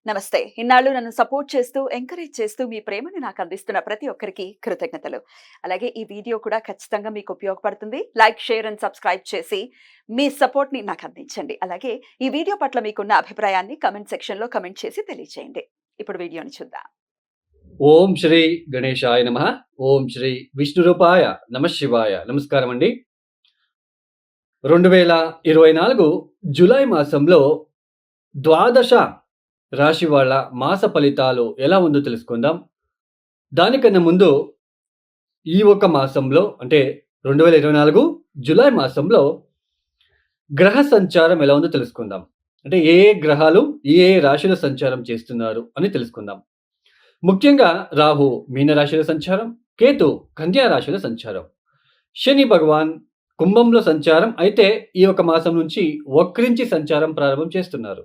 నమస్తే. ఇన్నాళ్ళు నన్ను సపోర్ట్ చేస్తూ, ఎంకరేజ్ చేస్తూ మీ ప్రేమని నాకు అందిస్తున్న ప్రతి ఒక్కరికి కృతజ్ఞతలు. అలాగే ఈ వీడియో కూడా ఖచ్చితంగా మీకు ఉపయోగపడుతుంది. లైక్, షేర్ అండ్ సబ్స్క్రైబ్ చేసి మీ సపోర్ట్‌ని నాకు అందించండి. అలాగే ఈ వీడియో పట్ల మీకున్న అభిప్రాయాన్ని కామెంట్ సెక్షన్‌లో కామెంట్ చేసి తెలియజేయండి. ఇప్పుడు వీడియోని చూద్దాం. ఓం శ్రీ గణేశాయ నమః. ఓం శ్రీ విష్ణురూపాయ నమః శివాయ. నమస్కారం అండి. 2024 జూలై మాసంలో ద్వాదశ రాశి వాళ్ళ మాస ఫలితాలు ఎలా ఉందో తెలుసుకుందాం. దానికన్నా ముందు ఈ ఒక మాసంలో అంటే 2024 జూలై మాసంలో గ్రహ సంచారం ఎలా ఉందో తెలుసుకుందాం. అంటే ఏ గ్రహాలు ఏ రాశిలో సంచారం చేస్తున్నారు అని తెలుసుకుందాం. ముఖ్యంగా రాహు మీనరాశిలో సంచారం, కేతు కన్యా రాశిలో సంచారం, శని భగవాన్ కుంభంలో సంచారం అయితే ఈ ఒక మాసం నుంచి వక్రించి సంచారం ప్రారంభం చేస్తున్నారు.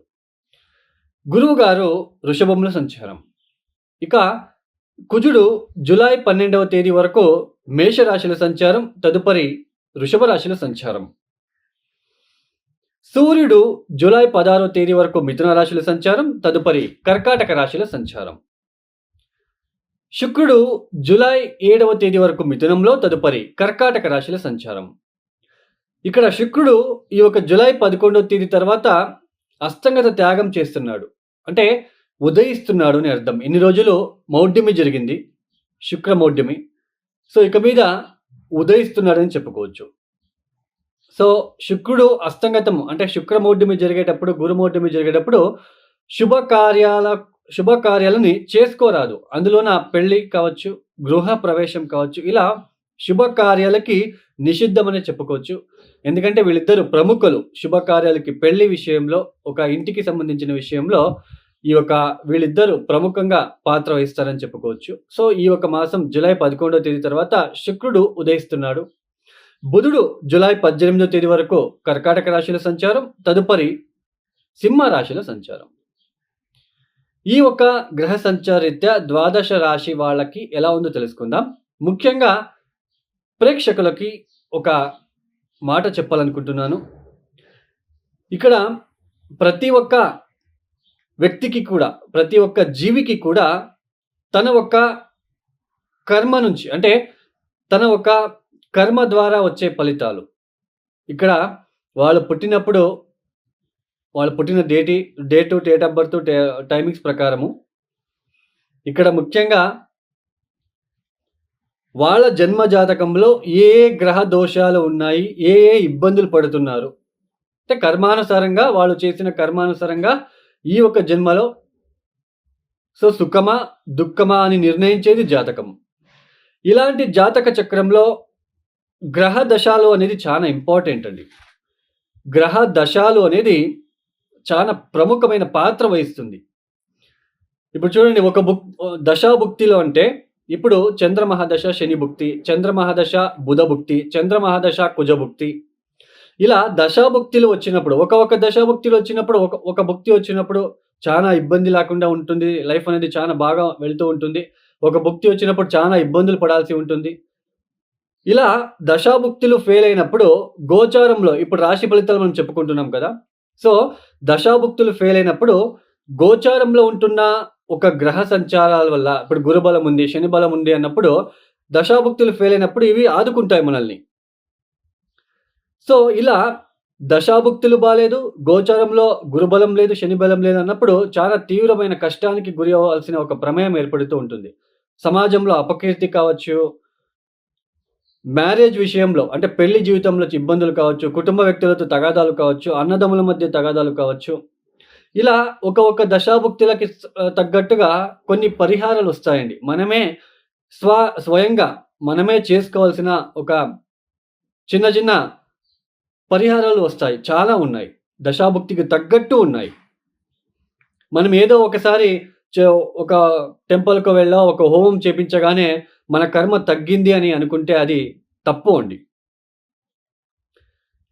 గురువు గారు వృషభంలో సంచారం. ఇక కుజుడు జూలై 12వ తేదీ వరకు మేషరాశిలో సంచారం, తదుపరి వృషభ రాశిలో సంచారం. సూర్యుడు జూలై 16వ తేదీ వరకు మిథున రాశిలో సంచారం, తదుపరి కర్కాటక రాశిలో సంచారం. శుక్రుడు జూలై 7వ తేదీ వరకు మిథునంలో, తదుపరి కర్కాటక రాశిలో సంచారం. ఇక్కడ శుక్రుడు ఈ యొక్క జూలై 11వ తేదీ తర్వాత అస్తంగత త్యాగం చేస్తున్నాడు. అంటే ఉదయిస్తున్నాడు అని అర్థం. ఇన్ని రోజులు మౌఢ్యమి జరిగింది, శుక్ర మౌఢ్యమి. సో ఇక మీద ఉదయిస్తున్నాడని చెప్పుకోవచ్చు. సో శుక్రుడు అస్తంగతం అంటే శుక్రమౌఢ్యమి జరిగేటప్పుడు, గురుమౌఢ్యమి జరిగేటప్పుడు శుభకార్యాలని చేసుకోరాదు. అందులోన పెళ్లి కావచ్చు, గృహ ప్రవేశం కావచ్చు, ఇలా శుభకార్యాలకి నిషిద్ధమనే చెప్పుకోవచ్చు. ఎందుకంటే వీళ్ళిద్దరు ప్రముఖులు శుభకార్యాలకి, పెళ్లి విషయంలో, ఒక ఇంటికి సంబంధించిన విషయంలో వీళ్ళిద్దరూ ప్రముఖంగా పాత్ర వహిస్తారని చెప్పుకోవచ్చు. సో ఈ ఒక మాసం జూలై 11వ తేదీ తర్వాత శుక్రుడు ఉదయిస్తున్నాడు. బుధుడు జూలై 18వ తేదీ వరకు కర్కాటక రాశిలో సంచారం, తదుపరి సింహ రాశిలో సంచారం. ఈ ఒక గ్రహ సంచారరీత్యా ద్వాదశ రాశి వాళ్ళకి ఎలా ఉందో తెలుసుకుందాం. ముఖ్యంగా ప్రేక్షకులకి ఒక మాట చెప్పాలనుకుంటున్నాను. ఇక్కడ ప్రతి ఒక్క వ్యక్తికి కూడా, ప్రతి ఒక్క జీవికి కూడా తన ఒక్క కర్మ నుంచి, అంటే తన ఒక కర్మ ద్వారా వచ్చే ఫలితాలు. ఇక్కడ వాళ్ళు పుట్టినప్పుడు వాళ్ళు పుట్టిన డేట్ ఆఫ్ బర్త్, టైమింగ్స్ ప్రకారము ఇక్కడ ముఖ్యంగా వాళ్ళ జన్మ జాతకంలో ఏ గ్రహ దోషాలు ఉన్నాయి, ఏ ఇబ్బందులు పడుతున్నారు, అంటే కర్మానుసారంగా వాళ్ళు చేసిన కర్మానుసారంగా ఈ ఒక జన్మలో సో సుఖమా దుఃఖమా అని నిర్ణయించేది జాతకం. ఇలాంటి జాతక చక్రంలో గ్రహ దశాలు అనేది చాలా ఇంపార్టెంట్ అండి. గ్రహ దశాలు అనేది చాలా ప్రముఖమైన పాత్ర వహిస్తుంది. ఇప్పుడు చూడండి, ఒక దశాభుక్తిలో అంటే ఇప్పుడు చంద్రమహాదశ శని భుక్తి, చంద్రమహాదశ బుధ భుక్తి, చంద్రమహాదశ కుజ భుక్తి, ఇలా దశాభుక్తులు వచ్చినప్పుడు, ఒక దశాభుక్తులు వచ్చినప్పుడు, ఒక భుక్తి వచ్చినప్పుడు చాలా ఇబ్బంది లేకుండా ఉంటుంది. లైఫ్ అనేది చాలా బాగా వెళ్తూ ఉంటుంది. ఒక భుక్తి వచ్చినప్పుడు చాలా ఇబ్బందులు పడాల్సి ఉంటుంది. ఇలా దశాభుక్తులు ఫెయిల్ అయినప్పుడు గోచారంలో, ఇప్పుడు రాశి ఫలితాలు మనం చెప్పుకుంటున్నాం కదా. సో దశాభుక్తులు ఫెయిల్ అయినప్పుడు గోచారంలో ఉంటున్న ఒక గ్రహ సంచారాల వల్ల, ఇప్పుడు గురుబలం ఉంది, శని బలం ఉంది అన్నప్పుడు దశాభుక్తులు ఫెయిల్ అయినప్పుడు ఇవి ఆదుకుంటాయి మనల్ని. సో ఇలా దశాభుక్తులు బాలేదు, గోచారంలో గురుబలం లేదు, శని బలం లేదు అన్నప్పుడు చాలా తీవ్రమైన కష్టానికి గురి అవ్వాల్సిన ఒక ప్రమేయం ఏర్పడుతూ ఉంటుంది. సమాజంలో అపకీర్తి కావచ్చు, మ్యారేజ్ విషయంలో అంటే పెళ్లి జీవితంలో ఇబ్బందులు కావచ్చు, కుటుంబ వ్యక్తులతో తగాదాలు కావచ్చు, అన్నదమ్ముల మధ్య తగాదాలు కావచ్చు, ఇలా ఒక దశాభుక్తులకి తగ్గట్టుగా కొన్ని పరిహారాలు వస్తాయండి. మనమే స్వయంగా మనమే చేసుకోవాల్సిన ఒక చిన్న పరిహారాలు వస్తాయి. చాలా ఉన్నాయి, దశాభుక్తికి తగ్గట్టు ఉన్నాయి. మనం ఏదో ఒకసారి ఒక టెంపుల్‌కి వెళ్ళో, ఒక హోమం చేపించగానే మన కర్మ తగ్గింది అని అనుకుంటే అది తప్పు అండి.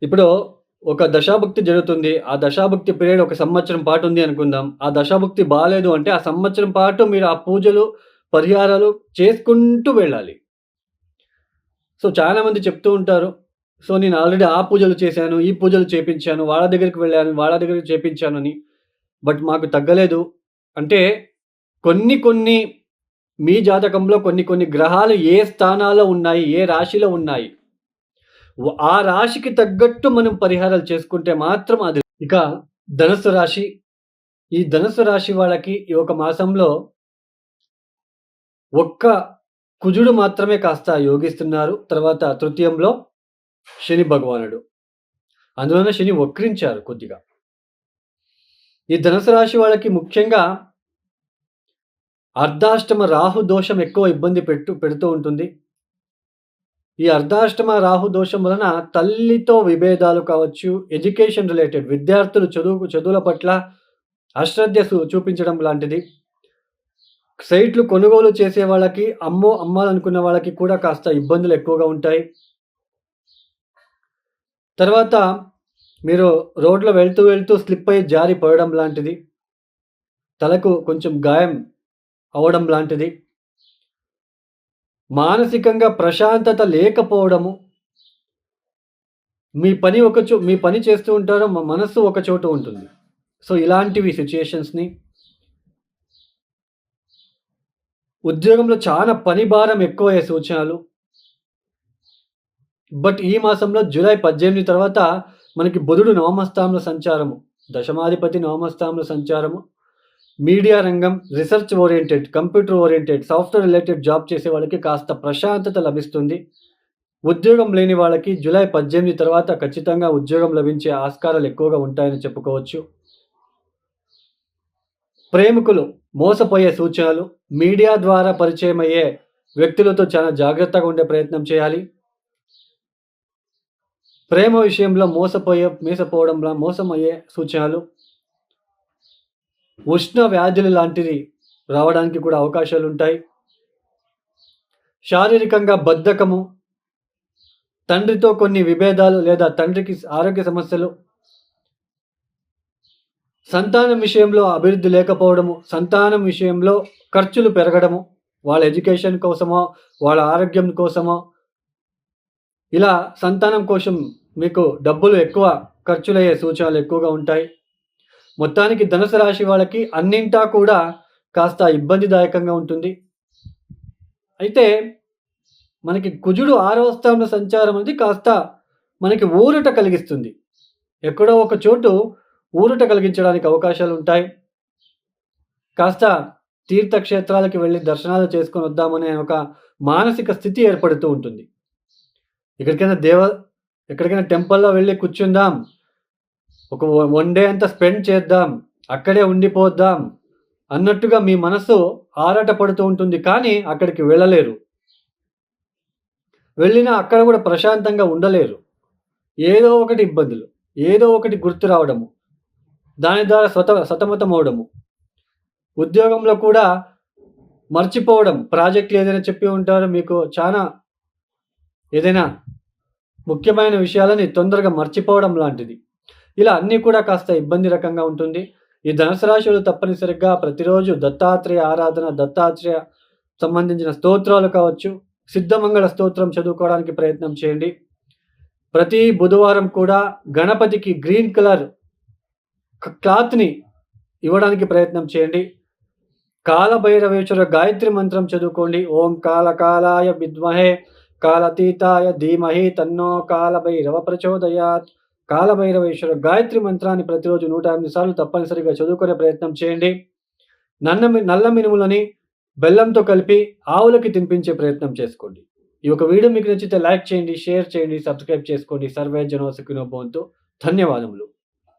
ఇప్పుడు ఒక దశాభుక్తి జరుగుతుంది. ఆ దశాభుక్తి పీరియడ్ ఒక సంవత్సరం పాటు ఉంది అనుకుందాం. ఆ దశాభుక్తి బాలేదు అంటే ఆ సంవత్సరం పాటు మీరు ఆ పూజలు, పరిహారాలు చేసుకుంటూ వెళ్ళాలి. సో చాలామంది చెప్తూ ఉంటారు, సో నేను ఆల్రెడీ ఆ పూజలు చేశాను, ఈ పూజలు చేపించాను, వాళ్ళ దగ్గరికి వెళ్ళాను, వాళ్ళ దగ్గరికి చేపించానని. బట్ మాకు తగ్గలేదు. అంటే కొన్ని మీ జాతకంలో కొన్ని గ్రహాలు ఏ స్థానాల్లో ఉన్నాయి, ఏ రాశిలో ఉన్నాయి, ఆ రాశికి తగ్గట్టు మనం పరిహారాలు చేసుకుంటే మాత్రం అది. ఇక ధనుస్సు రాశి. ఈ ధనుస్సు రాశి వాళ్ళకి ఈ ఒక మాసంలో ఒక్క కుజుడు మాత్రమే కాస్త యోగిస్తున్నారు. తర్వాత తృతీయంలో శని భగవానుడు. అందువలన శని వక్రించారు కొద్దిగా. ఈ ధనుసు రాశి వాళ్ళకి ముఖ్యంగా అర్ధాష్టమ రాహు దోషం ఎక్కువ ఇబ్బంది పెడుతూ ఉంటుంది. ఈ అర్ధాష్టమ రాహు దోషం వలన తల్లితో విభేదాలు కావచ్చు, ఎడ్యుకేషన్ రిలేటెడ్ విద్యార్థులు చదువుల పట్ల అశ్రద్ధ చూపించడం లాంటిది. సైట్లు కొనుగోలు చేసే వాళ్ళకి, అమ్మాలనుకున్న వాళ్ళకి కూడా కాస్త ఇబ్బందులు ఎక్కువగా ఉంటాయి. తర్వాత మీరు రోడ్లో వెళ్తూ స్లిప్ అయ్యి జారి పడడం లాంటిది, తలకు కొంచెం గాయం అవ్వడం లాంటిది, మానసికంగా ప్రశాంతత లేకపోవడము, మీ పని చేస్తూ ఉంటారు, మనస్సు ఒక చోట ఉంటుంది. సో ఇలాంటివి సిచ్యుయేషన్స్ని, ఉద్యోగంలో చాలా పని భారం ఎక్కువయ్యే సూచనలు. బట్ ఈ మాసంలో జూలై 18 తర్వాత మనకి బుధుడు నవమస్థానంలో సంచారము, దశమాధిపతి నవమస్థానంలో సంచారము, మీడియా రంగం, research oriented, computer oriented, software related job చేసే వాళ్ళకి కాస్త ప్రశాంతత లభిస్తుంది. ఉద్యోగం లేని వాళ్ళకి జూలై 18 తర్వాత ఖచ్చితంగా ఉద్యోగం లభించే ఆస్కారాలు ఎక్కువగా ఉంటాయని చెప్పుకోవచ్చు. ప్రేమికులు మోసపోయే సూచనలు, మీడియా ద్వారా పరిచయం అయ్యే వ్యక్తులతో చాలా జాగ్రత్తగా ఉండే ప్రయత్నం చేయాలి. ప్రేమ విషయంలో మోసం అయ్యే సూచనలు, ఉష్ణ వ్యాధులు లాంటివి రావడానికి కూడా అవకాశాలు ఉంటాయి. శారీరకంగా బద్ధకము, తండ్రితో కొన్ని విభేదాలు లేదా తండ్రికి ఆరోగ్య సమస్యలు, సంతానం విషయంలో అభివృద్ధి లేకపోవడము, సంతానం విషయంలో ఖర్చులు పెరగడము, వాళ్ళ ఎడ్యుకేషన్ కోసమో, వాళ్ళ ఆరోగ్యం కోసమో, ఇలా సంతానం కోసం మీకు డబ్బులు ఎక్కువ ఖర్చులయ్యే సూచనలు ఎక్కువగా ఉంటాయి. మొత్తానికి ధనుసు రాశి వాళ్ళకి అన్నింటా కూడా కాస్త ఇబ్బందిదాయకంగా ఉంటుంది. అయితే మనకి కుజుడు 6వ స్థానంలో సంచారం అనేది కాస్త మనకి ఊరట కలిగిస్తుంది. ఎక్కడో ఒక చోటు ఊరట కలిగించడానికి అవకాశాలు ఉంటాయి. కాస్త తీర్థక్షేత్రాలకి వెళ్ళి దర్శనాలు చేసుకొని వద్దామనే ఒక మానసిక స్థితి ఏర్పడుతూ ఉంటుంది. ఎక్కడికైనా టెంపుల్లో వెళ్ళి కూర్చుందాం, ఒక 1 డే అంతా స్పెండ్ చేద్దాం, అక్కడే ఉండిపోద్దాం అన్నట్టుగా మీ మనసు ఆరాట పడుతూ ఉంటుంది. కానీ అక్కడికి వెళ్ళలేరు. వెళ్ళినా అక్కడ కూడా ప్రశాంతంగా ఉండలేరు. ఏదో ఒకటి ఇబ్బందులు, ఏదో ఒకటి గుర్తు రావడము, దాని ద్వారా సతమతం అవడము, ఉద్యోగంలో కూడా మర్చిపోవడం. ప్రాజెక్టులు ఏదైనా చెప్పి ఉంటారో, మీకు చాలా ఏదైనా ముఖ్యమైన విషయాలని తొందరగా మర్చిపోవడం లాంటిది. ఇలా అన్నీ కూడా కాస్త ఇబ్బంది రకంగా ఉంటుంది. ఈ ధనుసు రాశులు తప్పనిసరిగా ప్రతిరోజు దత్తాత్రేయ ఆరాధన, దత్తాత్రేయ సంబంధించిన స్తోత్రాలు కావచ్చు, సిద్ధమంగళ స్తోత్రం చదువుకోవడానికి ప్రయత్నం చేయండి. ప్రతి బుధవారం కూడా గణపతికి గ్రీన్ కలర్ క్లాత్ని ఇవ్వడానికి ప్రయత్నం చేయండి. కాలభైరవేశ్వర గాయత్రి మంత్రం చదువుకోండి. ఓం కాలకాలాయ విద్మహే కాలతీతాయ ధీమహి తన్నో కాలభైరవ ప్రచోదయాత్. కాలభైరవేశ్వర గాయత్రి మంత్రాన్ని ప్రతిరోజు 108 సార్లు తప్పనిసరిగా చదువుకునే ప్రయత్నం చేయండి. నల్ల మినుములని బెల్లంతో కలిపి ఆవులకి తినిపించే ప్రయత్నం చేసుకోండి. ఈ ఒక వీడియో మీకు నచ్చితే లైక్ చేయండి, షేర్ చేయండి, సబ్స్క్రైబ్ చేసుకోండి. సర్వే జనో సుఖినో భవంతు. ధన్యవాదములు.